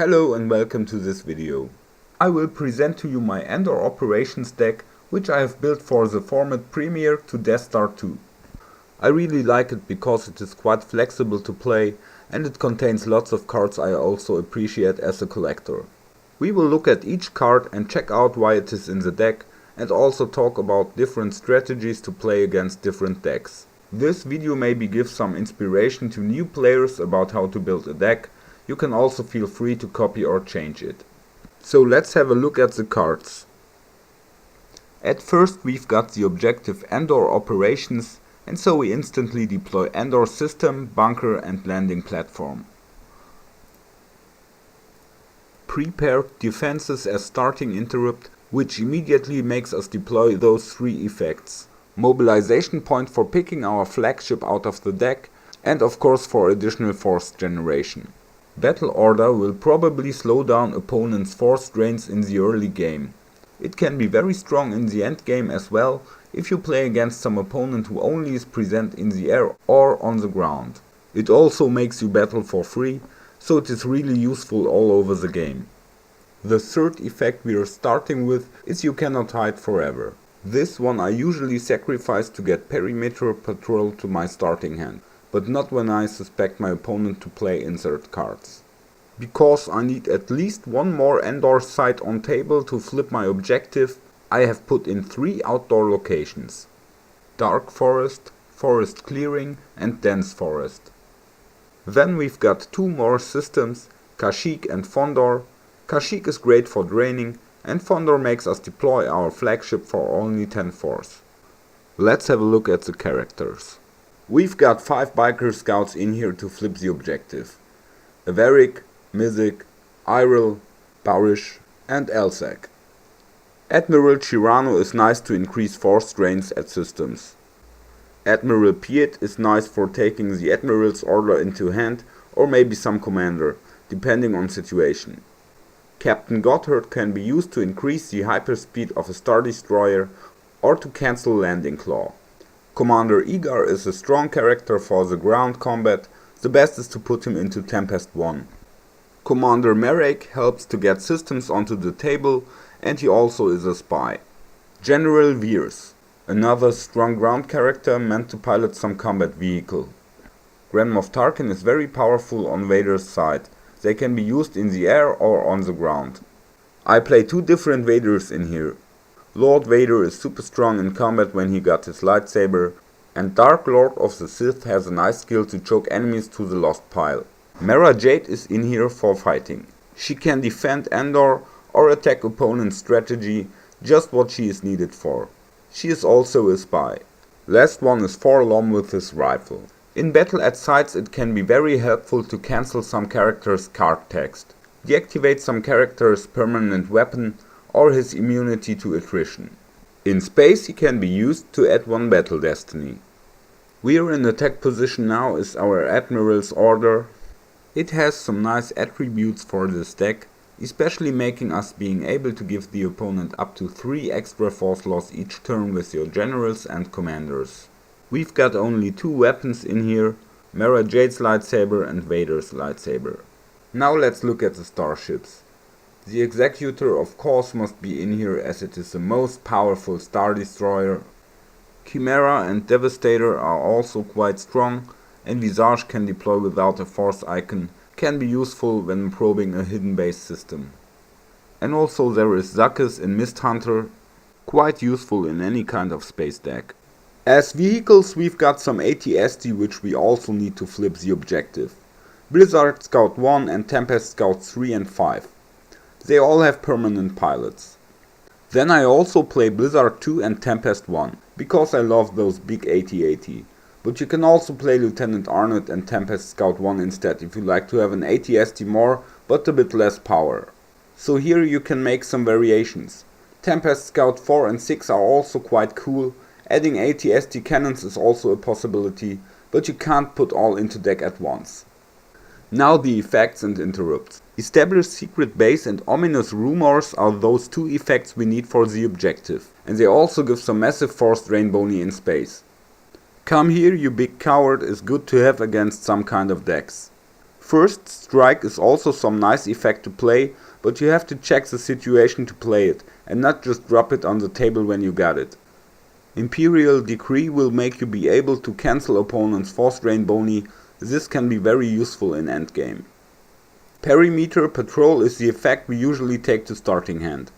Hello and welcome to this video. I will present to you my Endor operations deck, which I have built for the format Premier to Death Star 2. I really like it because it is quite flexible to play and it contains lots of cards I also appreciate as a collector. We will look at each card and check out why it is in the deck and also talk about different strategies to play against different decks. This video maybe gives some inspiration to new players about how to build a deck. You can also feel free to copy or change it. So let's have a look at the cards. At first we've got the objective Endor operations, and so we instantly deploy Endor system, bunker and landing platform. Prepare defenses as starting interrupt, which immediately makes us deploy those three effects. Mobilization point for picking our flagship out of the deck, and of course for additional force generation. Battle order will probably slow down opponents' force drains in the early game. It can be very strong in the end game as well, if you play against some opponent who only is present in the air or on the ground. It also makes you battle for free, so it is really useful all over the game. The third effect we are starting with is you cannot hide forever. This one I usually sacrifice to get perimeter patrol to my starting hand, but not when I suspect my opponent to play insert cards. Because I need at least one more Endor site on table to flip my objective, I have put in 3 outdoor locations: Dark Forest, Forest Clearing and Dense Forest. Then we've got 2 more systems, Kashyyyk and Fondor. Kashyyyk is great for draining, and Fondor makes us deploy our flagship for only 10 force. Let's have a look at the characters. We've got 5 biker scouts in here to flip the objective: Averic, Mizik, Iril, Barish and Elsac. Admiral Chirano is nice to increase force drains at systems. Admiral Piet is nice for taking the Admiral's order into hand, or maybe some commander, depending on situation. Captain Gotthard can be used to increase the hyperspeed of a Star Destroyer or to cancel landing claw. Commander Igar is a strong character for the ground combat. The best is to put him into Tempest 1. Commander Merrick helps to get systems onto the table, and he also is a spy. General Veers, another strong ground character meant to pilot some combat vehicle. Grand Moff Tarkin is very powerful on Vader's side. They can be used in the air or on the ground. I play 2 different Vaders in here. Lord Vader is super strong in combat when he got his lightsaber, and Dark Lord of the Sith has a nice skill to choke enemies to the lost pile. Mara Jade is in here for fighting. She can defend Endor or attack opponent's strategy, just what she is needed for. She is also a spy. Last one is 4-Lom with his rifle. In battle at sites it can be very helpful to cancel some characters' card text, deactivate some characters' permanent weapon or his immunity to attrition. In space he can be used to add 1 battle destiny. We are in attack position now is our Admiral's order. It has some nice attributes for this deck, especially making us being able to give the opponent up to 3 extra force loss each turn with your generals and commanders. We've got only 2 weapons in here, Mara Jade's lightsaber and Vader's lightsaber. Now let's look at the starships. The Executor of course must be in here as it is the most powerful Star Destroyer. Chimera and Devastator are also quite strong, and Visage can deploy without a force icon, can be useful when probing a hidden base system. And also there is Zakis in Mist Hunter, quite useful in any kind of space deck. As vehicles we've got some AT-ST which we also need to flip the objective. Blizzard Scout 1 and Tempest Scout 3 and 5. They all have permanent pilots. Then I also play Blizzard 2 and Tempest 1, because I love those big AT-AT. But you can also play Lieutenant Arnott and Tempest Scout 1 instead if you like to have an AT-ST more but a bit less power. So here you can make some variations. Tempest Scout 4 and 6 are also quite cool. Adding AT-ST cannons is also a possibility, but you can't put all into deck at once. Now the effects and interrupts. Established secret base and ominous rumors are those 2 effects we need for the objective, and they also give some massive force drain boni in space. Come here you big coward is good to have against some kind of decks. First Strike is also some nice effect to play, but you have to check the situation to play it, and not just drop it on the table when you got it. Imperial Decree will make you be able to cancel opponents' Force Drain Boni. This can be very useful in endgame. Perimeter Patrol is the effect we usually take to starting hand.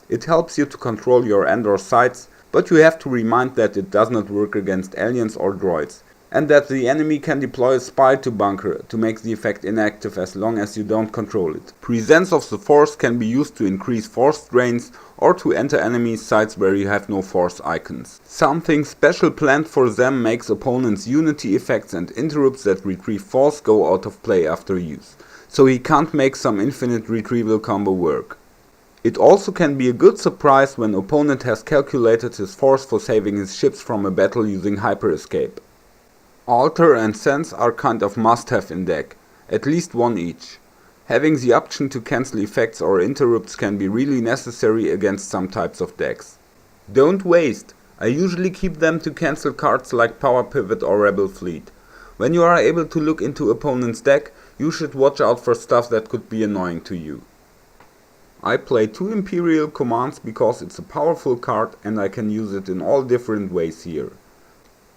It helps you to control your Endor sites, but you have to remind that it does not work against aliens or droids, and that the enemy can deploy a spy to bunker to make the effect inactive as long as you don't control it. Presence of the Force can be used to increase force drains or to enter enemy sites where you have no force icons. Something special planned for them makes opponents' unity effects and interrupts that retrieve force go out of play after use, so he can't make some infinite retrieval combo work. It also can be a good surprise when opponent has calculated his force for saving his ships from a battle using hyper escape. Alter and Sense are kind of must-have in deck, at least one each. Having the option to cancel effects or interrupts can be really necessary against some types of decks. Don't waste, I usually keep them to cancel cards like Power Pivot or Rebel Fleet. When you are able to look into opponent's deck, you should watch out for stuff that could be annoying to you. I play 2 Imperial commands because it's a powerful card and I can use it in all different ways here.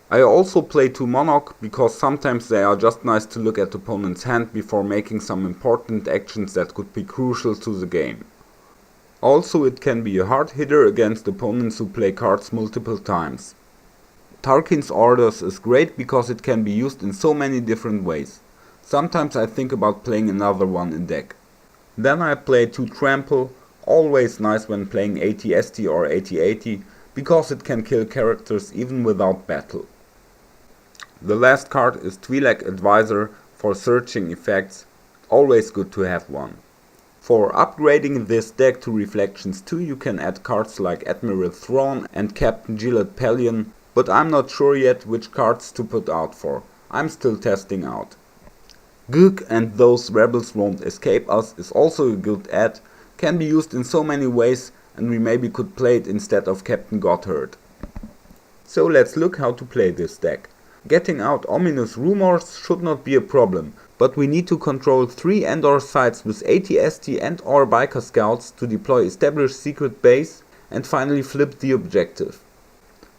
I also play 2 Monarch because sometimes they are just nice to look at opponent's hand before making some important actions that could be crucial to the game. Also, it can be a hard hitter against opponents who play cards multiple times. Tarkin's Orders is great because it can be used in so many different ways. Sometimes I think about playing another one in deck. Then I play 2 Trample, always nice when playing AT-ST or AT-80, because it can kill characters even without battle. The last card is Twi'lek Advisor for searching effects, always good to have one. For upgrading this deck to Reflections 2 you can add cards like Admiral Thrawn and Captain Gillett Pelion, but I'm not sure yet which cards to put out for, I'm still testing out. Gook and Those Rebels Won't Escape Us is also a good add, can be used in so many ways and we maybe could play it instead of Captain Gotthard. So let's look how to play this deck. Getting out Ominous Rumors should not be a problem, but we need to control 3 Endor sites with AT-ST and or Biker Scouts to deploy Established Secret Base and finally flip the objective.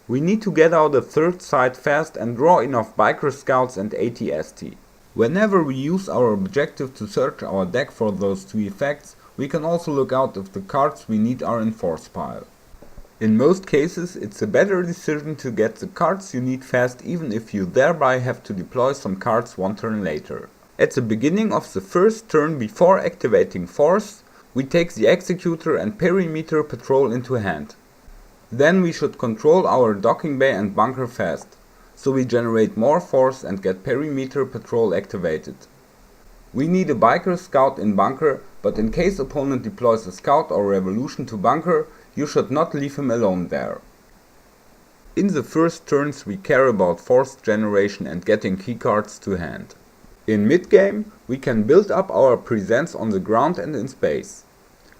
We need to get out a 3rd site fast and draw enough Biker Scouts and AT-ST. Whenever we use our objective to search our deck for those 2 effects, we can also look out if the cards we need are in force pile. In most cases it's a better decision to get the cards you need fast even if you thereby have to deploy some cards one turn later. At the beginning of the first turn before activating force, we take the Executor and Perimeter Patrol into hand. Then we should control our docking bay and bunker fast, so we generate more force and get Perimeter Patrol activated. We need a Biker Scout in bunker, but in case opponent deploys a Scout or Revolution to bunker, you should not leave him alone there. In the first turns we care about force generation and getting keycards to hand. In mid-game we can build up our presence on the ground and in space.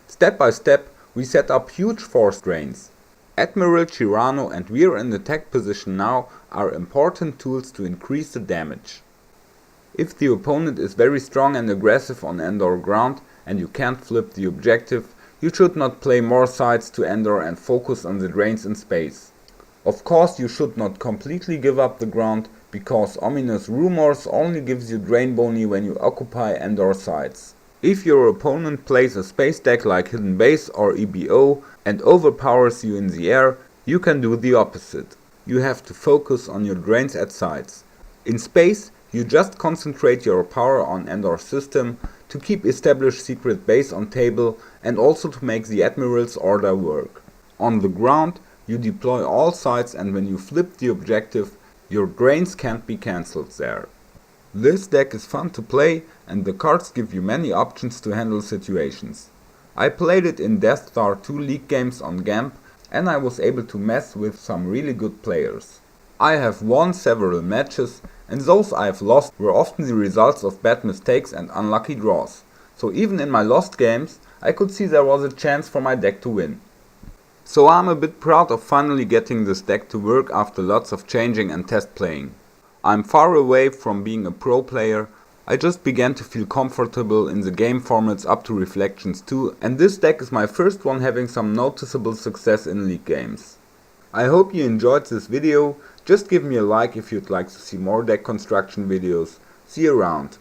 Step by step we set up huge force drains. Admiral Chirano and We're in attack position now are important tools to increase the damage. If the opponent is very strong and aggressive on Endor ground and you can't flip the objective, you should not play more sides to Endor and focus on the drains in space. Of course you should not completely give up the ground, because Ominous Rumors only gives you drain boni when you occupy Endor sides. If your opponent plays a space deck like Hidden Base or EBO and overpowers you in the air, you can do the opposite. You have to focus on your drains at sides. In space, you just concentrate your power on Endor system to keep Established Secret Base on table and also to make the Admiral's order work. On the ground, you deploy all sides and when you flip the objective, your drains can't be cancelled there. This deck is fun to play and the cards give you many options to handle situations. I played it in Death Star 2 League games on GAMP and I was able to mess with some really good players. I have won several matches and those I have lost were often the results of bad mistakes and unlucky draws. So even in my lost games I could see there was a chance for my deck to win. So I'm a bit proud of finally getting this deck to work after lots of changing and test playing. I'm far away from being a pro player, I just began to feel comfortable in the game formats up to Reflections 2, and this deck is my first one having some noticeable success in League games. I hope you enjoyed this video. Just give me a like if you'd like to see more deck construction videos. See you around.